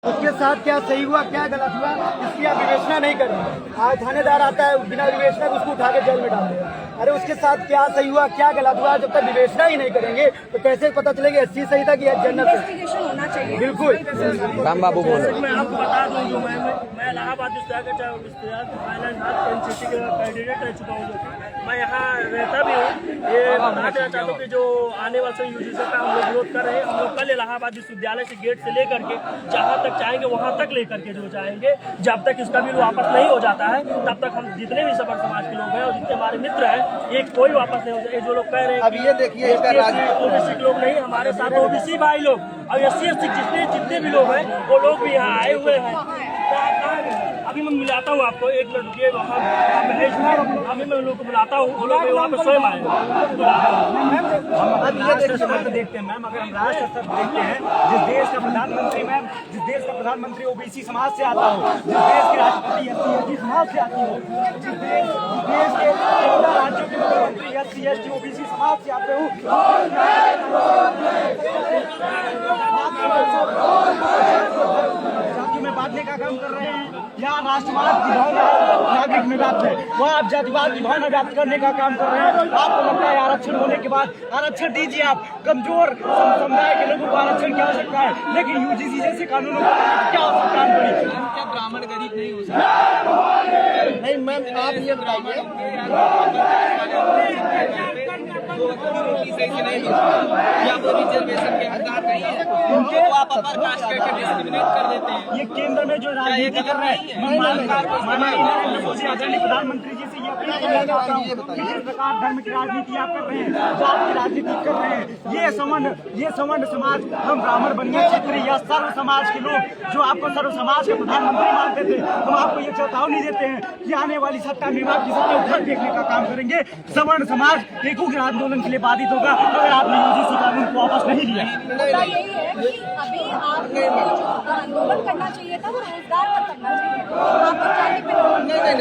उसके साथ क्या सही हुआ क्या गलत हुआ इसकी आप विवेचना नहीं करेंगे। आज थानेदार आता है बिना विवेचना उसको उठा के जेल में डाल देगा। अरे उसके साथ क्या सही हुआ क्या गलत हुआ जब तक विवेचना ही नहीं करेंगे तो कैसे पता चलेगा एससी सही था कि जन्नत होना चाहिए। बिल्कुल राम बाबू बोल रहे मैं आपको बता दूं जो मैं इलाहाबाद कैंडिडेट रह चुका हूँ। मैं यहाँ रहता भी हूँ। ये बताना चाहता हूँ कि जो आने वाले यूजीसी का हम लोग विरोध कर रहे हैं। हम लोग कल इलाहाबाद विश्वविद्यालय से गेट से लेकर के जहाँ तक चाहेंगे वहाँ तक लेकर के जो जाएंगे। जब तक इसका बिल वापस नहीं हो जाता है तब तक हम जितने भी सबर समाज के लोग हैं और जितने हमारे मित्र हैं ये कोई वापस नहीं हो जाए। जो लोग कह रहे हैं अब ये देखिए ओबीसी लोग नहीं हमारे साथ ओबीसी भाई लोग और एससी एसटी जितने भी लोग हैं वो लोग भी यहाँ आए हुए हैं। अभी मैं मिलाता हूँ आपको, एक मिनट रुकिए। अभी मैं लोग को बुलाता हूँ, वो लोग वहाँ पे स्वयं आए। अब ये देखते हैं मैम, अगर हम राष्ट्र स्तर देखते हैं जिस देश का प्रधानमंत्री ओबीसी समाज से आता हो, जिस देश के राष्ट्रपति एससी एसटी समाज से आती हो, जिस देश के 14 राज्यों के मुख्यमंत्री एससी एसटी ओबीसी समाज से आते हो, में बांटने का काम कर रहे हैं। यहाँ राष्ट्रवाद की भावना नागरिक में व्याप्त है, वहाँ आप जातिवाद की भावना व्याप्त करने का काम कर रहे हैं। आपको लगता है आरक्षण होने के बाद आरक्षण दीजिए, आप कमजोर समुदाय के लोगों को आरक्षण की आवश्यकता है, लेकिन यूजीसी जैसे कानूनों को क्या आवश्यकता है? क्या ब्राह्मण गरीब नहीं हो सकता? नहीं मैम, आप ये बताइए रिजर्वेशन के हकदार नहीं है, उनको आप अपर कास्ट करके डिस्क्रिमिनेट कर देते हैं। ये केंद्र में जो राजनीति कर रहे हैं, नरेंद्र मोदी आदरणीय प्रधानमंत्री जी से ये अपील करना चाहता हूँ, किस प्रकार धर्म की राजनीति आप कर रहे हैं, जात की राजनीति कर रहे हैं। ये सवर्ण समाज, हम ब्राह्मण बनिया क्षेत्रीय या सर्व समाज के लोग जो आपको सर्व समाज के प्रधानमंत्री मानते थे, हम आपको ये चेतावनी देते हैं कि आने वाली सत्ता में आपकी सत्ता उधर देखने का काम करेंगे। सवर्ण समाज एक उग्र आंदोलन के लिए बाधित होगा अगर आपने यूजीसी कानून को वापस नहीं लिया। यही है कि अभी आपको जो आंदोलन करना चाहिए था वो रोजगार पर करना चाहिए था। नहीं,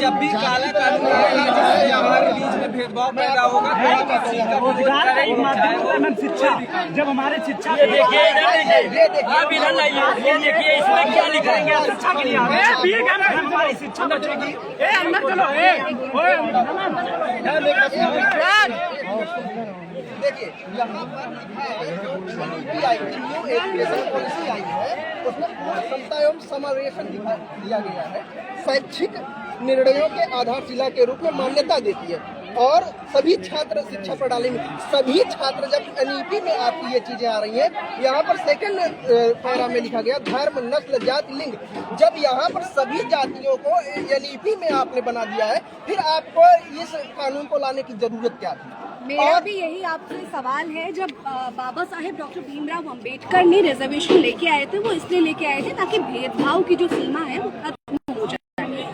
जब भी काला कानून आएगा जिससे हमारे बीच में भेदभाव पैदा होगा तो रोजगार का एक माध्यम होता है शिक्षा। जब हमारे शिक्षा देखिए इसमें क्या लिखेंगे शिक्षा के लिए हमारी शिक्षा बचेगी। अंदर चलो देखिए यहाँ पर लिखा है जो नीति आई है, न्यू एजुकेशन पॉलिसी आई है, उसमें पूर्ण समता एवं समावेशन दिया गया है। शैक्षिक निर्णयों के आधारशिला के रूप में मान्यता देती है और सभी छात्र शिक्षा प्रणाली में सभी छात्र जब एनईपी में आपकी ये चीजें आ रही हैं, यहाँ पर सेकंड पैरा में लिखा गया धर्म नस्ल जाति लिंग। जब यहाँ पर सभी जातियों को एनईपी में आपने बना दिया है, फिर आपको इस कानून को लाने की जरूरत क्या थी? मेरा भी यही आपसे सवाल है। जब बाबा साहेब डॉक्टर भीमराव अंबेडकर ने रिजर्वेशन लेके आए थे, वो इसलिए लेके आए थे ताकि भेदभाव की जो सीमा है वो खत्म हो जाए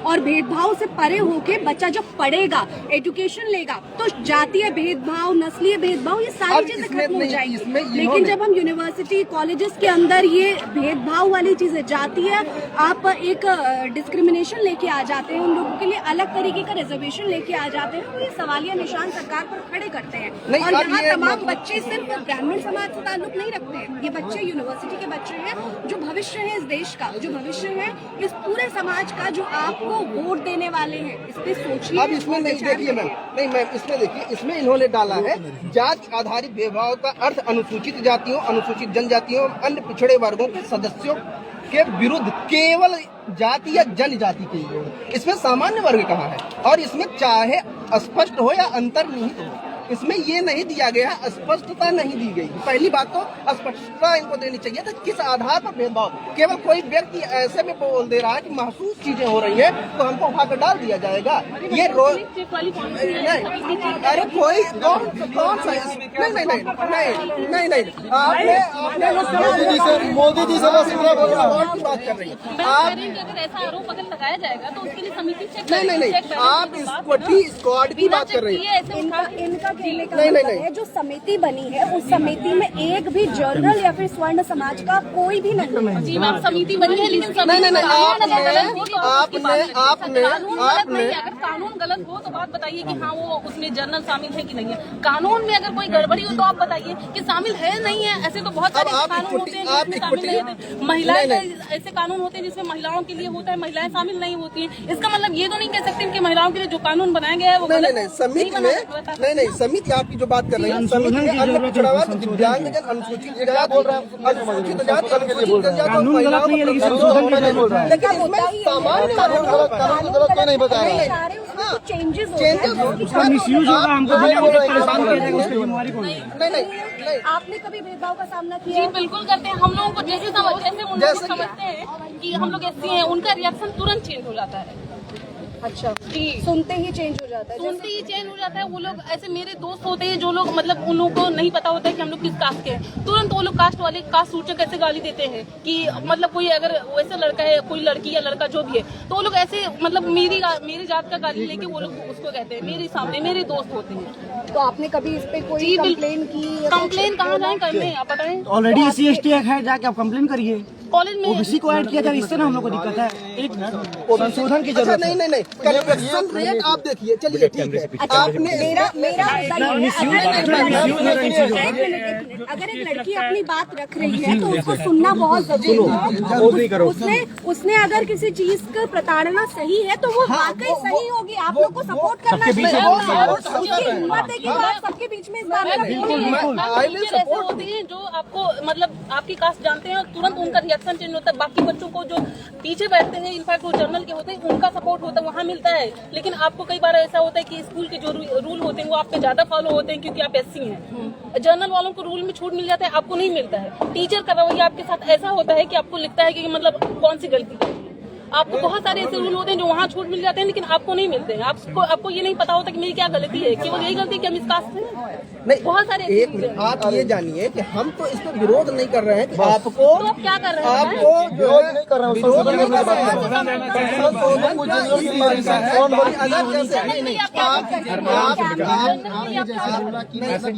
और भेदभाव से परे होके बच्चा जब पढ़ेगा, एजुकेशन लेगा तो जातीय भेदभाव, नस्लीय भेदभाव, ये सारी चीजें खत्म हो जाएंगी। लेकिन जब हम यूनिवर्सिटी कॉलेजेस के अंदर ये भेदभाव वाली चीजें, जातीय आप एक डिस्क्रिमिनेशन लेके आ जाते हैं, उन लोगों के लिए अलग तरीके का रिजर्वेशन लेके आ जाते हैं, तो ये सवालिया निशान सरकार पर खड़े करते हैं। और यहाँ तमाम बच्चे सिर्फ ब्राह्मण समाज से ताल्लुक नहीं रखते हैं, ये बच्चे यूनिवर्सिटी के बच्चे हैं जो भविष्य है इस देश का, जो भविष्य है इस पूरे समाज का, जो आपको वोट देने वाले हैं। इस पे सोचिए। अब इसमें नहीं देखिए मैम, नहीं मैम इसमें देखिए, इसमें इन्होंने डाला है जाति आधारित भेदभाव का अर्थ अनुसूचित जातियों, अनुसूचित जनजातियों, अन्य पिछड़े वर्गों के सदस्यों के विरुद्ध केवल जाति या जनजाति के विरुद्ध। इसमें सामान्य वर्ग कहाँ है? और इसमें चाहे स्पष्ट हो या अंतर्निहित हो, इसमें ये नहीं दिया गया, स्पष्टता नहीं दी गई। पहली बात तो स्पष्टता इनको देनी चाहिए था किस आधार पर भेदभाव। केवल कोई व्यक्ति ऐसे में बोल दे रहा है कि महसूस चीजें हो रही है तो हमको उठाकर डाल दिया जाएगा। ये रोज नहीं, अरे कोई कौन सा नहीं आपने मोदी जी से बस की बात कर रही है आप। अगर ऐसा आरोप अगर लगाया जाएगा तो उसके लिए समिति चेक नहीं, आप स्क्वाड की बात कर रही है। इनका कहने का नहीं, मतलब नहीं। है जो समिति बनी है उस समिति में एक भी जर्नल या फिर स्वर्ण समाज का कोई भी नहीं है। जी मैम, समिति बनी है लेकिन नहीं, कानून आपने अगर कानून गलत हो तो बात बताइए कि हाँ वो उसमें जर्नल शामिल है कि नहीं है। कानून में अगर कोई गड़बड़ी हो तो आप बताइए कि शामिल है नहीं है। ऐसे तो बहुत सारे कानून होते हैं जिसमें शामिल नहीं होते। महिलाएं ऐसे कानून होते हैं जिसमें महिलाओं के लिए होता है, महिलाएं शामिल नहीं होती हैं। इसका मतलब ये तो नहीं कह सकते कि महिलाओं के लिए जो कानून बनाया गया है वो नहीं समिति में नहीं समिति आपकी जो बात कर रही है समिति में अन्य पिछड़ा वर्ग, दिव्यांगजन, अनुसूचित जाति, अनुसूचित जाति, अनुसूचित जनजाति और महिलाओं को लेकिन इसमें सामान्य वर्ग नहीं बताया चेंजेस नहीं आपने कभी भेदभाव का सामना जी किया? बिल्कुल करते हैं। हम लोगों को जैसे उन लोग समझते हैं कि हम लोग ऐसे हैं, उनका रिएक्शन तुरंत चेंज हो जाता है। अच्छा जी, सुनते ही चेंज हो जाता है। सुनते ही चेंज हो जाता है। वो लोग ऐसे मेरे दोस्त होते हैं जो लोग मतलब उन लोगों को नहीं पता होता है कि हम लोग किस कास्ट के हैं, तुरंत वो लोग कास्ट वाले कास्ट सूचक ऐसे गाली देते हैं कि मतलब कोई अगर वैसा लड़का है, कोई लड़की या लड़का जो भी है, तो वो लोग ऐसे मतलब मेरी जात का गाली लेके वो लोग उसको कहते हैं। मेरे सामने मेरे दोस्त होते हैं। तो आपने कभी इस पे कोई कंप्लेन की? कंप्लेन कहाँ जाए करने, आप बताएं। ऑलरेडी SC/ST एक्ट है, जाके आप कंप्लेन करिए। कॉलेज में ओबीसी को ऐड किया जाए, इससे ना हम लोग को दिक्कत है। एक संशोधन की अच्छा जरूरत है। नहीं कन्वर्शन रेट आप देखिए, चलिए ठीक है। आपने मेरा अगर एक लड़की अपनी बात रख रही है तो उसको सुनना बहुत जरूरी है। उसने अगर किसी चीज का प्रताड़ना सही है तो वो वाकई सही होगी। आप लोग को सपोर्ट करना चाहिए। उसकी हिम्मत है कि आप सबके बीच में इस बारे में ऐसे होते हैं जो आपको मतलब आपकी कास्ट जानते हैं, तुरंत उनका रिएक्शन चेंज होता है। बाकी बच्चों को जो पीछे बैठते हैं, इनफैक्ट वो जर्नल के होते हैं, उनका सपोर्ट होता है, वहाँ मिलता है। लेकिन आपको कई बार ऐसा होता है कि स्कूल के जो रूल होते हैं वो आप पे ज्यादा फॉलो होते हैं क्योंकि आप SC हैं। जर्नल वालों को रूल में छूट मिल जाता है, आपको नहीं मिलता है। टीचर का रवैया आपके साथ ऐसा होता है कि आपको लिखता है कि मतलब कौन सी गलती है। आपको बहुत सारे ऐसे रूल होते हैं जो वहाँ छूट मिल जाते हैं लेकिन आपको नहीं मिलते हैं। आपको ये नहीं पता होता कि मेरी क्या गलती है, केवल यही गलती है कि हम इस कास्ट से नहीं, बहुत सारे एक आप ये जानिए कि हम तो इस पर विरोध नहीं कर रहे हैं कि आपको तो आप क्या कर रहे हैं? आपको विरोध नहीं कर रहे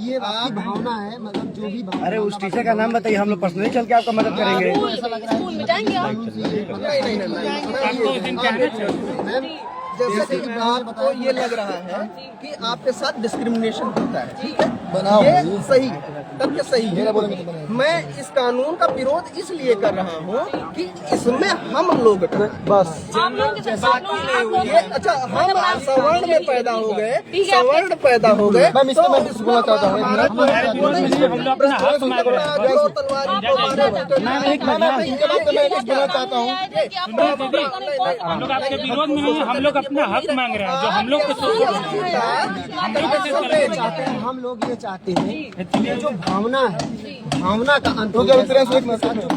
ये आपकी भावना है, मतलब जो भी अरे उस टीचर का नाम बताइए, हम लोग पर्सनली चल के आपका मदद करेंगे। स्कूल में जाएंगे आप? जैसे कि आपको ये लग रहा है कि आपके साथ डिस्क्रिमिनेशन होता है, ठीक है, ये सही तथ्य सही है। मैं इस कानून का विरोध इसलिए कर रहा हूँ कि इसमें हम लोग बस आप लोगों के साथ ये अच्छा हम सवर्ण में पैदा हो गए, सवर्ण पैदा हो गए। मैं बोलना चाहता हूँ हम लोग आपके विरोध में नहीं, हम लोग अपना हक मांग रहे हैं जो हम लोग हम लोग ये चाहते हैं ये जो भावना है, भावना का अंत।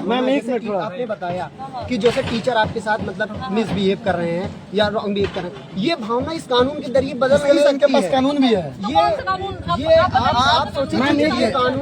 मैम एक मिनट, आपने बताया कि जैसे टीचर आपके साथ मतलब मिसबिहेव कर रहे हैं या रॉन्ग बिहेव कर रहे हैं, ये भावना इस कानून के जरिए बदल नहीं सकती है। इनके पास कानून भी है। ये आप सोचिए, ये कानून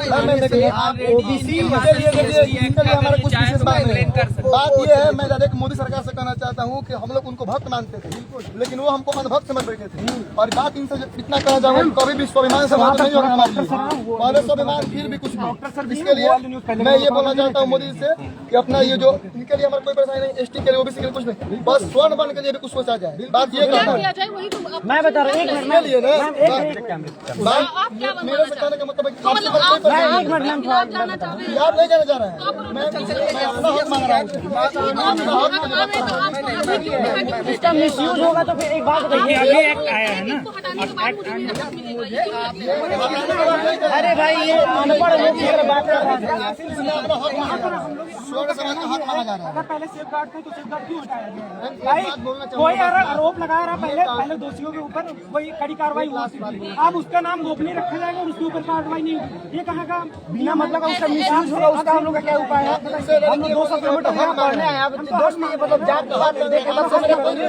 OBC हमारा कुछ विशेष बात ये है। मैं डायरेक्ट मोदी सरकार से कहना चाहता हूँ कि हम लोग उनको भक्त मानते थे, लेकिन वो हमको अनभक्त समझ बैठे थे। और बात इनसे इतना कहना चाहूँ, कभी भी स्वाभिमान से बात नहीं होगा हमारे स्वाभिमान फिर भी कुछ नहीं। इसके लिए मैं ये बोलना चाहता हूँ मोदी से कि अपना ये जो इनके लिए हमारा कोई परेशानी नहीं, ST के लिए OBC के लिए कुछ नहीं, बस स्वर्ण बन के लिए भी कुछ सोचा जाए। बात ये कहना है, मैं बता रहा हूँ, एक मिनट लिए ना मेरे से कहने का मतलब है कि आप नहीं जाना चाह रहे हैं, मैं अपना हक मांग रहा हूँ। मिसयूज होगा तो फिर एक बात बताइए। अभी एक्ट आया है ना, अरे भाई ये अनपढ़ लोग की बात कर रहे हैं। स्वर्ण समाज का हक माना जा रहा है। पहले सेफ गार्ड थे तो सेफ गार्ड क्यों हटाया गया? भाई कोई आरोप लगा रहा पहले दोषियों के ऊपर कोई कड़ी कार्रवाई हुई, अब उसका नाम गोपनीय रखा जाएगा और उसके ऊपर कार्रवाई नहीं होगी। ये कहाँ का बिना मतलब उसका मिसयूज होगा, उसका हम लोग का क्या उपाय है? हम लोग 200 किलोमीटर पढ़ने आए आप दोस्त नहीं मतलब जात की बात देख के तब समझ पाएंगे।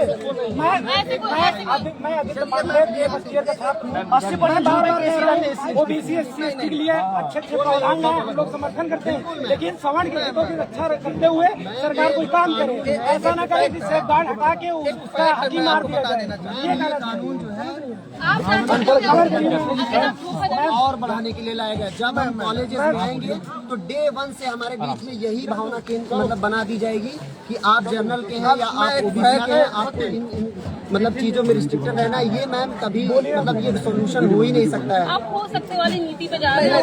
मैं अभी तो फर्स्ट ईयर का छात्र 80% ओबीसी एससी एसटी के लिए अच्छे प्रावधान हैं, हम लोग समर्थन करते हैं, लेकिन सवर्ण के हितों की रक्षा करते हुए सरकार कोई काम करे, ऐसा ना करे कि सेफ गार्ड हटा के उसका हकी मार दिया जाए। ये कानून जो है और बढ़ाने के लिए लाया गया। जब हम कॉलेजेस में आएंगे तो डे 1 से हमारे बीच में यही भावना केंद्र मतलब बना दी जाएगी कि आप जनरल के हैं या आप ओबीसी के हैं, आपको इन मतलब चीजों में रिस्ट्रिक्टेड रहना है। ये मैम कभी मतलब ये सोल्यूशन हो ही नहीं सकता है। आप हो सकते वाली नीति पे जा रहे हैं।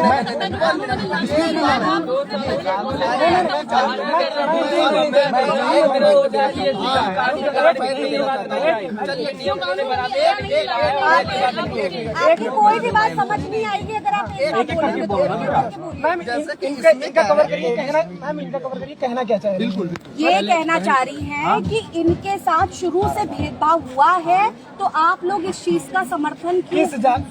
आपकी कोई भी बात समझ नहीं आएगी अगर आप मैम इनका कवर करिए, कहना क्या चाह रही है? ये कहना चाह रही हैं कि इनके साथ शुरू से भेदभाव हुआ है, तो आप लोग इस चीज का समर्थन क्यों?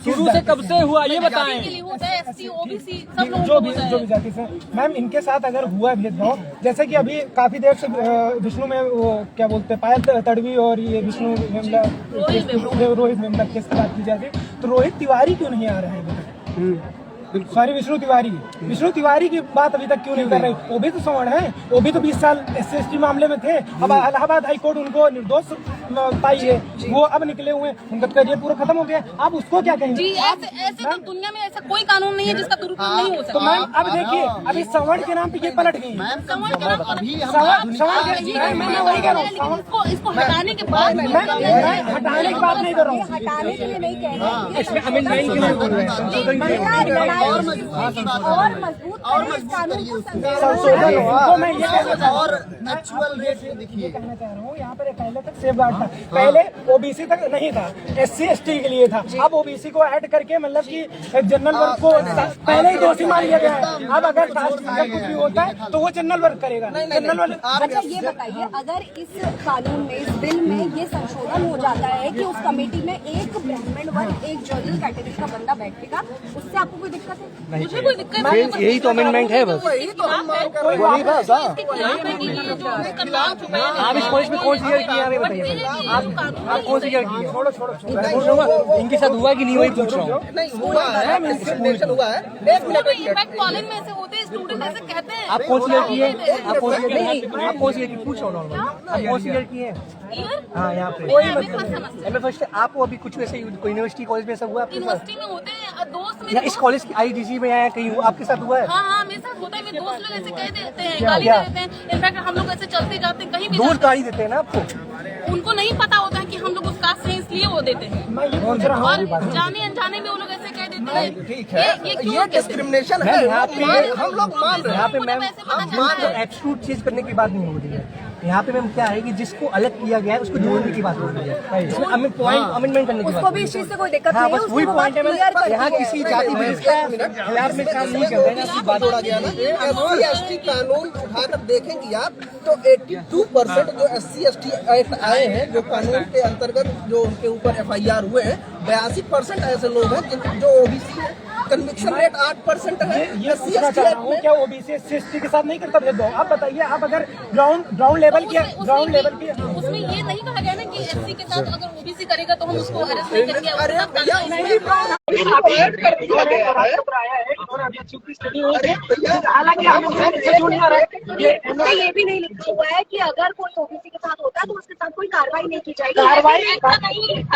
शुरू से कब से हुआ ये बताएं। एसटी ओबीसी सब लोग जो भी जाति से मैम इनके साथ अगर हुआ भेदभाव, जैसे कि अभी काफी देर से विष्णु में वो क्या बोलते हैं पायल तड़वी और ये विष्णु रोहित मेमला केस की बात की जाती है, तो रोहित तिवारी क्यों नहीं आ रहे हैं? सॉरी विष्णु तिवारी की बात अभी तक क्यों नहीं कर रहे? वो भी तो सवर्ण है, वो भी तो 20 साल SC ST मामले में थे। अब इलाहाबाद हाई कोर्ट उनको निर्दोष पाई है, वो अब निकले हुए हैं, उनका करियर पूरा खत्म हो गया। आप उसको क्या कहेंगे? जी ऐसे तो दुनिया में ऐसा कोई कानून नहीं है जिसका दुरुपयोग नहीं हो सकता। तो मैम अब देखिए अभी सवर्ण के नाम पे ये पलट गई। सवर्ण के नाम मैं वही कह रहा हूँ, इसको हटाने के बाद हटाने की बात नहीं कर रहा हूँ, हटाने के लिए नहीं कह रहे हैं। इसमें अमेंडमेंट के लिए बोल रहे हैं। और मजबूत इस कानून को संशोधन हो। मैं ये और एक्चुअल रेट देखिए, कहना चाह रहा हूँ, यहाँ पर पहले तक सेफ गार्ड था, पहले ओबीसी तक नहीं था, SC ST के लिए था। अब ओबीसी को ऐड करके मतलब कि जनरल वर्ग को पहले ही दोषी मान लिया गया है। अब अगर कुछ भी होता है तो वो जनरल वर्ग करेगा। जनरल वर्ग अच्छा ये बताइए, अगर इस कानून में, इस बिल में ये संशोधन हो जाता है कि उस कमेटी में एक ब्राह्मण वर्ग, एक जनरल कैटेगरी का बंदा बैठेगा, उससे आपको कोई दिक्कत है? मुझे कोई दिक्कत नहीं है, यही तो अमेंडमेंट है बस। आप इस कॉलेज में कौन सी ईयर किए हैं बताइए, आप कौन सी ईयर किए? छोड़ो इनके साथ हुआ कि नहीं वही पूछ रहा हूँ। नहीं हुआ है, डिस्क्रिमिनेशन हुआ है। एक मिनट इनफैक्ट कॉलेज में ऐसे होते हैं, स्टूडेंट ऐसे कहते हैं। आप कौन सी ईयर किए? आप कौन सी ईयर? आप कौन सी ईयर की पूछ रहा हूँ, आप कौन सी ईयर किए? हाँ यहाँ पे MA फर्स्ट। आपको अभी कुछ वैसे यूनिवर्सिटी कॉलेज में ऐसा हुआ आपके साथ? यूनिवर्सिटी में होते हैं दोस्त या इस कॉलेज की IDC में आया कहीं आपके साथ हुआ है? हाँ मेरे साथ होता है। मेरे दोस्त लोग ऐसे कह देते हैं, गाली दे देते हैं। इनफैक्ट हम लोग ऐसे चलते जाते कहीं भी दोस्त गाली देते हैं ना आपको? उनको नहीं पता होता है कि हम लोग उस कास्ट से, इसलिए वो देते हैं। मैं ये पूछ रहा और हूँ, जाने अनजाने में वो लोग ऐसे कह देते हैं। ठीक है, ये क्यों ये डिस्क्रिमिनेशन है, यहाँ पे हम लोग मान रहे हैं। यहाँ पे मैम ऐसे पता चलता है। एक्सक्लूड चीज करने की बात नहीं हो रही है। यहाँ पे मैम क्या है कि जिसको अलग किया गया है उसको जोड़ने की बात हो रही है, इसमें अमेंडमेंट करने की बात। उसको भी इस चीज से कोई दिक्कत हाँ नहीं है, बस वही उसको पॉइंट है मैम, क्लियर कर यहाँ दिया किसी है। जाति में इसका खिलाफ में काम नहीं कर रहे हैं। ऐसी बात जोड़ा गया ना, SC ST कानून उठाकर देखेंगे आप तो 82% जो SC ST एक्ट आए हैं, जो कानून के अंतर्गत जो उनके ऊपर FIR हुए हैं, 82% ऐसे लोग हैं जो OBC है। कन्विक्शन रेट 8% है। ये पूछना चाह रहा हूँ, क्या ओबीसी SC ST के साथ नहीं करता भेदभाव? आप बताइए, आप अगर ग्राउंड लेवल की उसमें ये नहीं कहा गया ना कि SC के साथ अगर OBC करेगा तो हम उसको अरेस्ट नहीं करेंगे। अरे भैया ये भी नहीं लिखा हुआ है कि अगर कोई ओबीसी के साथ होता है तो उसके साथ कोई कार्रवाई नहीं की जाएगी।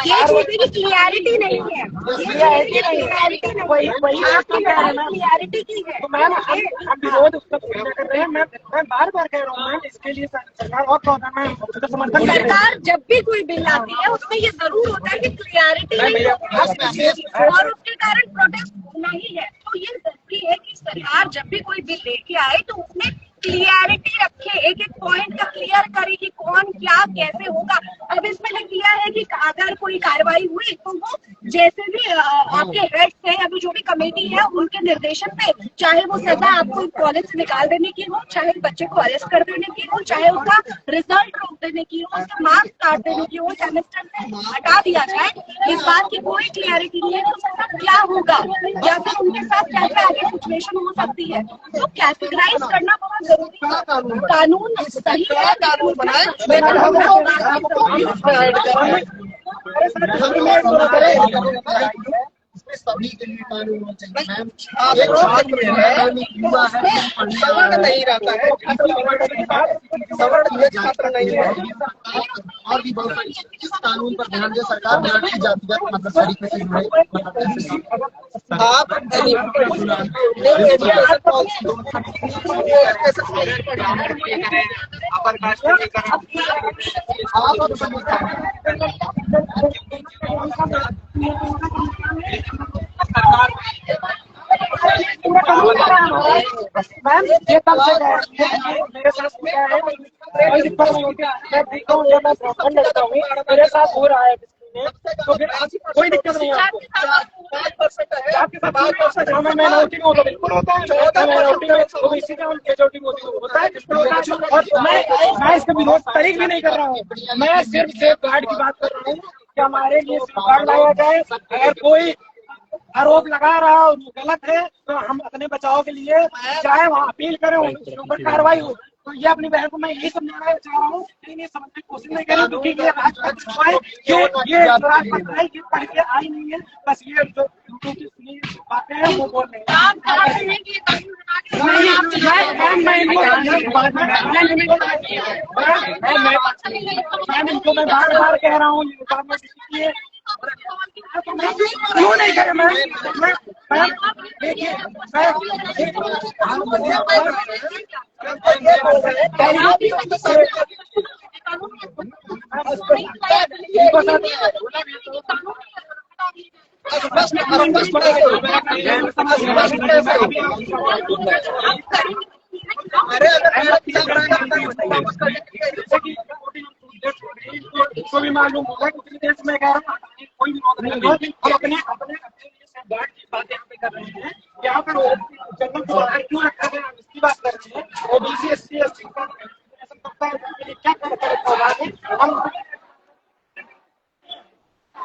ये चीजें की क्लियरिटी नहीं है, क्लियरिटी की है। तो मैम हम विरोध उसका कर रहे हैं। मैं बार बार कह रहा हूँ मैम, इसके लिए सरकार और प्रावधान में उसका समर्थन कर रही है। सरकार जब भी कोई बिल आती है उसमें ये जरूर होता है कि क्लियरिटी नहीं है और उसके कारण प्रोटेस्ट नहीं है। तो ये जरूरी है कि सरकार जब भी कोई बिल लेके आए तो उसमें क्लियरिटी रखे, एक एक पॉइंट का क्लियर करे कि कौन क्या कैसे होगा। अब इसमें लिख दिया है कि अगर कोई कार्रवाई हुई तो वो जैसे भी आपके हेड्स है अभी जो भी कमेटी है उनके निर्देशन पे, चाहे वो सजा आपको कॉलेज से निकाल देने की हो, चाहे बच्चे को अरेस्ट कर देने की हो, चाहे उसका रिजल्ट रोक देने की हो, उसका मार्क्स काट देने की हो, सेमेस्टर से हटा दिया जाए, इस बात की कोई क्लियरिटी नहीं है कि उसके साथ क्या होगा या फिर उनके साथ कैसे आगे सिचुएशन हो सकती है। तो कैटेगराइज करना बहुत जरूरी है। कानून सही है, कानून बनाए इसमें सभी के लिए कानून होना चाहिए मैम। सवर्ण नहीं रहता है, सवर्ण छात्र नहीं है। और भी बहुत सारी इस कानून पर ध्यान दे सरकार, जातिगत मतलब तरीके से जुड़े आप मैम ये तब से मेरे साथ क्या है, कोई दिक्कत नहीं होती, मैं देखता हूँ, मैं ब्राह्मण लगता हूँ, मेरे साथ हो रहा है तो फिर कोई दिक्कत नहीं है आपको। आपके साथ 5% जहाँ मैं माइनॉरिटी में होता बिल्कुल होता है, माइनॉरिटी में तो इसी का मेजॉरिटी में होता है। और मैं इसका विरोध तरीक भी नहीं कर रहा हूँ, मैं सिर्फ सेफ गार्ड की बात कर रहा हूँ कि हमारे लिए सेफ गार्ड लाया जाए। अगर कोई आरोप लगा रहा हो जो गलत है तो हम अपने बचाव के लिए चाहे वहाँ अपील करें, उसके ऊपर कार्रवाई हो। तो ये अपनी बहन को मैं यही समझाना चाह रहा हूँ, लेकिन ये समझने की कोशिश नहीं करें क्योंकि ये ये पढ़ के आई नहीं है, बस ये जो बातें हैं वो बोल रहे हैं। मैं बार बार कह रहा हूँ क्यों नहीं करे मैम। उसको भी मालूम होगा कि उतनी देर से मैं कह रहा हूँ कोई भी हम अपने बात यहाँ पे कर रहे हैं। यहाँ पर जनरल को बाहर क्यों रखा गया इसकी बात कर रहे हैं। ओबीसी एससी एसटी क्या हम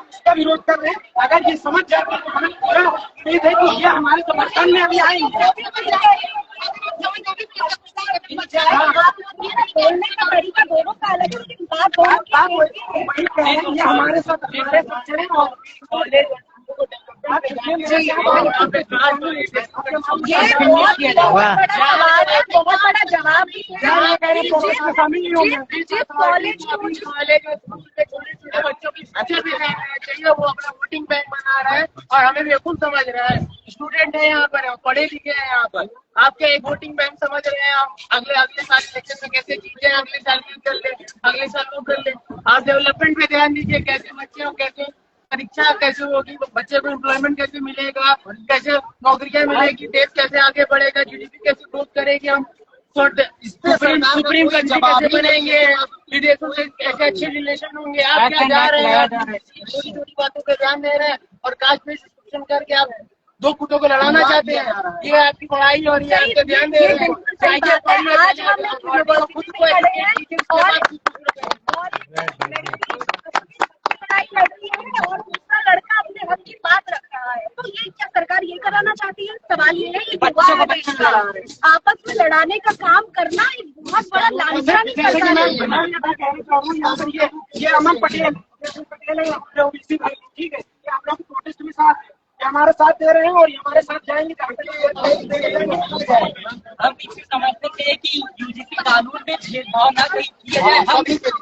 उसका विरोध कर रहे हैं। अगर ये समझ जाते तो हमें पूरा उम्मीद है कि ये हमारे समर्थन में अभी आएंगे। बोलने का तरीका दोनों का अलग है, लेकिन बात वही कह रहे हैं, ये हमारे साथ चले और बहुत बड़ा जवाब छोटे बच्चों की शिक्षा भी नहीं चाहिए, वो अपना वोटिंग बैंक बना रहा है और हमें बेवकूफ समझ रहा है। स्टूडेंट है यहाँ पर, पढ़े लिखे हैं यहाँ पर, आपके एक वोटिंग बैंक समझ रहे हैं। आप अगले साल इलेक्शन में कैसे जीते, अगले साल में कर ले, अगले साल वो कर ले। आप डेवलपमेंट पे ध्यान दीजिए, कैसे बच्चे हो, कैसे परीक्षा कैसे होगी, बच्चे को एम्प्लॉयमेंट कैसे मिलेगा, कैसे नौकरियां मिलेगी, देश कैसे आगे बढ़ेगा, जीडीपी कैसे ग्रोथ करेगी, हम सुप्रीम कंट्री कैसे बनेंगे, विदेशों से कैसे अच्छे रिलेशन होंगे। आप क्या जा रहे हैं, छोटी छोटी बातों पर ध्यान दे रहे हैं और कास्ट बेस्ड सिस्टम करके आप दो कुटों को लड़ाना चाहते हैं। ये आपकी पढ़ाई और ये आपका ध्यान दे रहे हैं। खुद को और दूसरा लड़का अपने हक की बात रख रहा है, तो ये क्या सरकार ये कराना चाहती है? सवाल ये है कि आपस में लड़ाने का काम करना एक बहुत बड़ा लांछन है। ये अमन पटेल है, ठीक है, ये आप लोग प्रोटेस्ट में साथ हमारे साथ दे रहे हैं और हमारे साथ जाएंगे। हम इसे समझते हैं कि यूजीसी कानून में भेदभाव न किया जाए।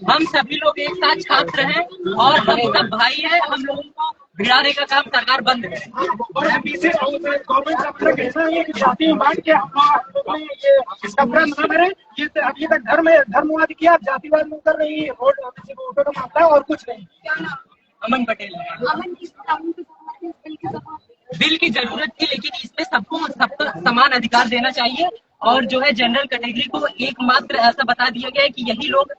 हम सभी लोग एक साथ छात्र हैं और हम सब भाई हैं। हम लोगों को भिड़ाने का काम सरकार बंद है। और गवर्नमेंट का कहना है कि जाति में बांट के हम ये इसका न करें। ये अभी तक धर्मवाद किया, जातिवाद में कर रही है, वोटों का मामला और कुछ नहीं। अमन पटेल बिल की जरूरत थी, लेकिन इसमें सबको समान अधिकार देना चाहिए और जो है जनरल कैटेगरी को एकमात्र ऐसा बता दिया गया है कि यही लोग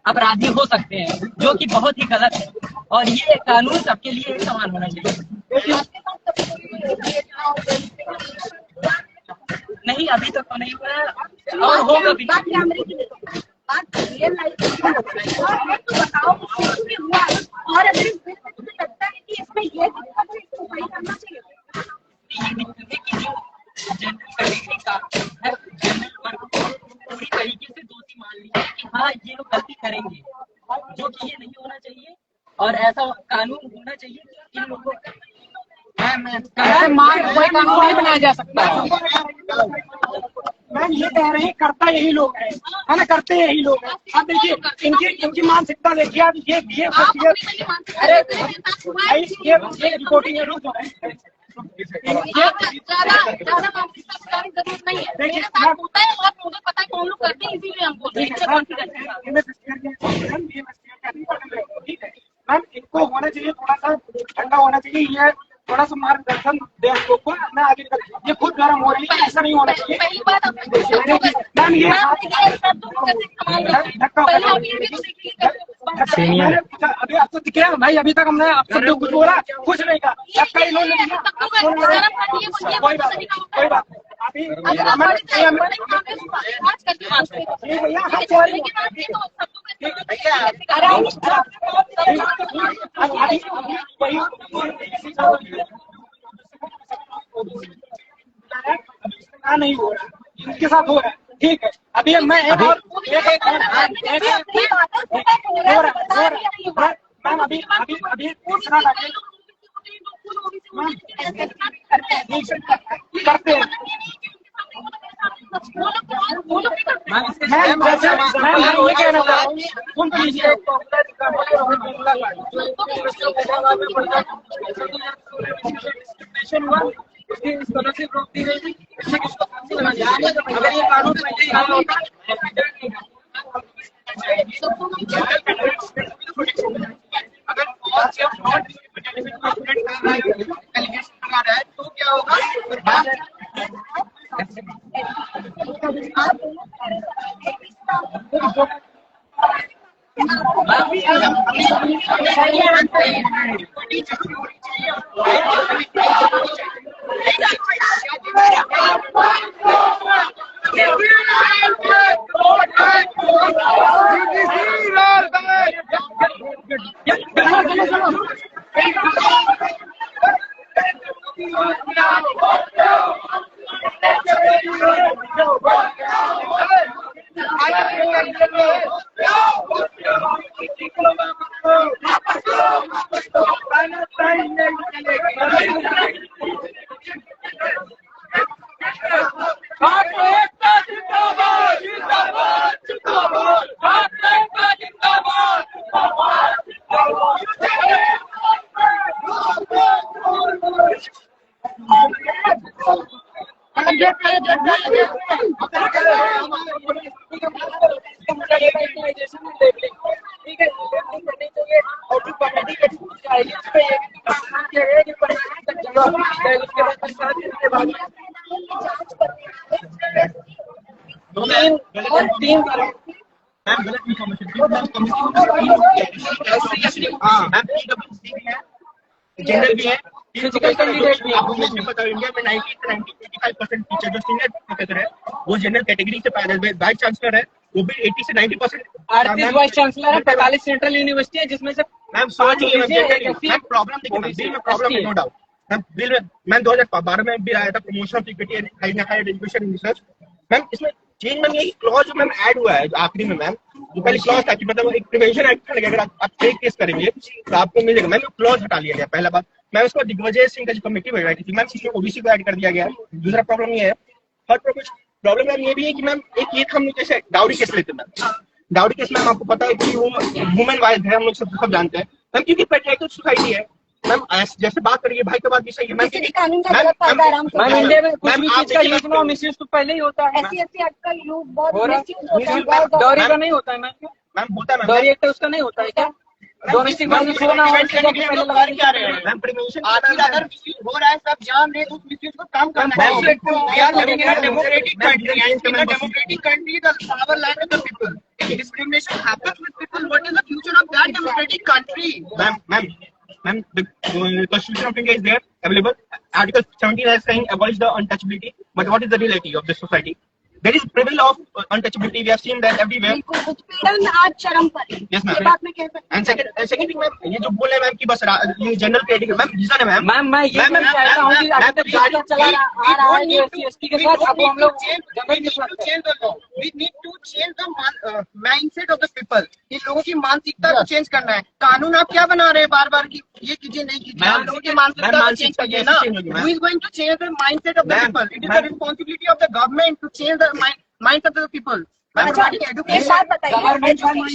अपराधी हो सकते हैं, जो कि बहुत ही गलत है। और ये कानून सबके लिए एक समान होना चाहिए। नहीं, अभी तक तो नहीं हुआ है और होगा भी नहीं। रियल लाइफ तो बताओ कि हुआ, और अगर इस बिल में मुझे लगता है कि इसमें ये दिक्कत है, इसको सही करना चाहिए। ये दिक्कत है कि जो जनरल कैटेगरी का है, जनरल वर्ग पूरी तरीके से दोषी मान लिया कि हाँ ये लोग गलती करेंगे, जो कि ये नहीं होना चाहिए। और ऐसा कानून होना चाहिए कि इन लोगों कोई कानून नहीं बनाया जा सकता। मैम ये कह रहे हैं करता यही लोग है ना, करते यही लोग हैं। आप देखिए इनकी मानसिकता देखिए आप, ये रिपोर्टिंग है, रुक जाओ। ज्यादा जरूरत नहीं है, मेरे साथ होता है और मुझे पता है कौन लोग करते हैं, इसीलिए हमको ठीक है मैम, इनको होना चाहिए थोड़ा सा ठंडा होना चाहिए, ये थोड़ा सा मार्गदर्शन दे हम लोग को, मैं आगे ये खुद गर्म हो रही है, ऐसा नहीं होना चाहिए। पहली बात मैम ये अभी आपको दिख रहा है भाई, अभी तक हमने आपको जो कुछ बोला कुछ नहीं कहा, कोई बात अभी नहीं हो रहा, इनके साथ हो रहा है, ठीक है। अभी मैं मैम अभी दूसरा करते हैं। मैं ये कहना चाह रहा हूँ, सुन लीजिए, स्कॉलरशिप रोक दी गई थी, अगर ये कानून पहले ही आया होता तो क्या होगा? जनरल भी है, फिजिकल कैंडिडेट भी। आपको मुझे पता है इंडिया में 90-95% टीचर जो सीनियर प्रोफेसर है वो जनरल कैटेगरी से पैदा है। वाइस चांसलर है वो भी 80 से 90%। 38 वाइस चांसलर है, 45 सेंट्रल यूनिवर्सिटी है, जिसमें से मैम प्रॉब्लम देखिए, में प्रॉब्लम है नो डाउट। मैम बिल में मैम 2012 में भी आया था, promotion of equity and higher education research. Ma'am इसमें चेंज मैम यही क्लॉज जो मैम ऐड हुआ है आखिरी में, मैम जो पहले क्लॉज था कि मतलब एक प्रिवेंशन एक्ट था, अगर आप फेक केस करेंगे तो आपको मिलेगा। मैम क्लॉज हटा लिया गया पहला बात। मैं उसको दिग्विजय सिंह का जो कमेटी बैठी थी मैम, इसमें ओबीसी को ऐड कर दिया गया है। दूसरा प्रॉब्लम ये है, थर्ड प्रॉब्लम मैम ये भी है कि मैम एक ये हम लोग जैसे डाउरी केस लेते मैम, डाउरी केस मैम आपको पता है कि वो वुमेन वाइज है, हम लोग सब जानते हैं मैम, क्योंकि पेट्रियार्कल सोसाइटी है मैम। जैसे बात करिए भाई, तो बात भी सही है मैम, मैम इंडिया में कुछ भी चीज का यूज और मिसयूज तो पहले ही होता है। डॉरी का नहीं होता है मैम, होता है डॉरी एक्ट उसका नहीं होता है क्या? डोमेस्टिक वायलेंस होना और पहले लगा क्या रहे हैं मैम, प्रिवेंशन अगर मिसयूज हो रहा है सब जान रहे, उस मिसयूज को कम करना है। We are living in a democratic country, in a democratic country the power lies with the people. discrimination happens with people, what is the future of that democratic country? Ma'am, the Constitution of India is there, available. Article 17 is saying abolish the untouchability. But what is the reality of this society? There is prevalence of untouchability. We have seen that everywhere. उत्पीड़न आज चरम पर है। Yes, ma'am. ये बात मैं कह सकती हूँ। And second thing, मैम, ये जो बोल रहे हैं मैम कि बस ये जनरल क्रेडिट, मैम रीजन है मैम। मैम मैं ये चाहता हूँ कि अभी तक गाड़ी चला आ रहा है जो SC के साथ, अब हम लोग जमीन के साथ We need to change the mindset of the people. इन लोगों की मानसिकता को चेंज करना है। कानून आप क्या बना रहे हैं बार बार की ये कीजिए नहीं कीजिए, आप लोगों की मानसिकता को चेंज करिए ना। Who is going to change the mindset of the people? It is the responsibility of the government to change the minds of the people. एक बात बताइए, एजुकेशन ही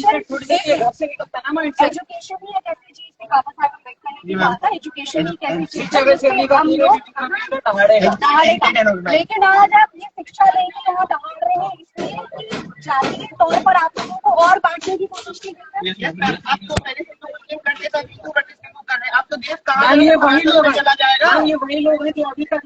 एक ऐसी चीज थी, बाबा साहब अम्बेडकर ने भी कहा था एजुकेशन ही एक ऐसी चीज है हम लोग लेकिन आज आप ये शिक्षा लेके यहाँ दहाड़ रहे हैं, इसलिए जाति के तौर पर आप लोगों को और बांटने की कोशिश की गई है। आपको पहले से जो करते थे कर रहे, आप तो देश कहाँ चला जाएगा। ये वही लोग हैं जो अभी तक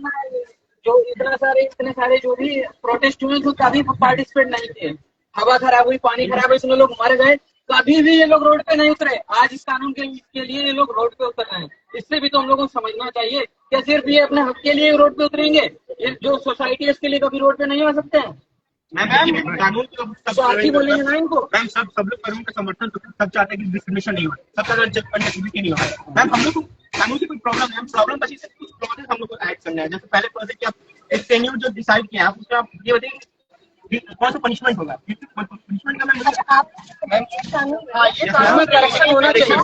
जो इतने सारे जो भी प्रोटेस्ट हुए जो कभी पार्टिसिपेट नहीं थे, हवा खराब हुई, पानी खराब हुई, इसमें लोग मर गए, कभी भी ये लोग रोड पे नहीं उतरे। आज इस कानून के लिए ये लोग रोड पे उतर रहे हैं। इससे भी तो हम लोगों को समझना चाहिए कि सिर्फ ये अपने हक के लिए रोड पे उतरेंगे, ये जो सोसाइटी है इसके लिए कभी रोड पे नहीं आ सकते हैं। कानून तो आप ही बोलेंगे ना इनको। मैम सब लोग कानून का समर्थन तो सब चाहते हैं कि डिस्क्रिमिनेशन नहीं हो, सबका अनटचबिलिटी नहीं हो। मैम हम लोग को कानून की कोई प्रॉब्लम है, प्रॉब्लम बची से कुछ प्रोसेस हम लोग को ऐड करना है। जैसे पहले प्रोसेस कि आप एक टेन्यूर जो डिसाइड किया आप उसमें आप ये बताइए कौन सा पनिशमेंट होगा, पनिशमेंट का मैम आप ये कानून करेक्शन होना चाहिए।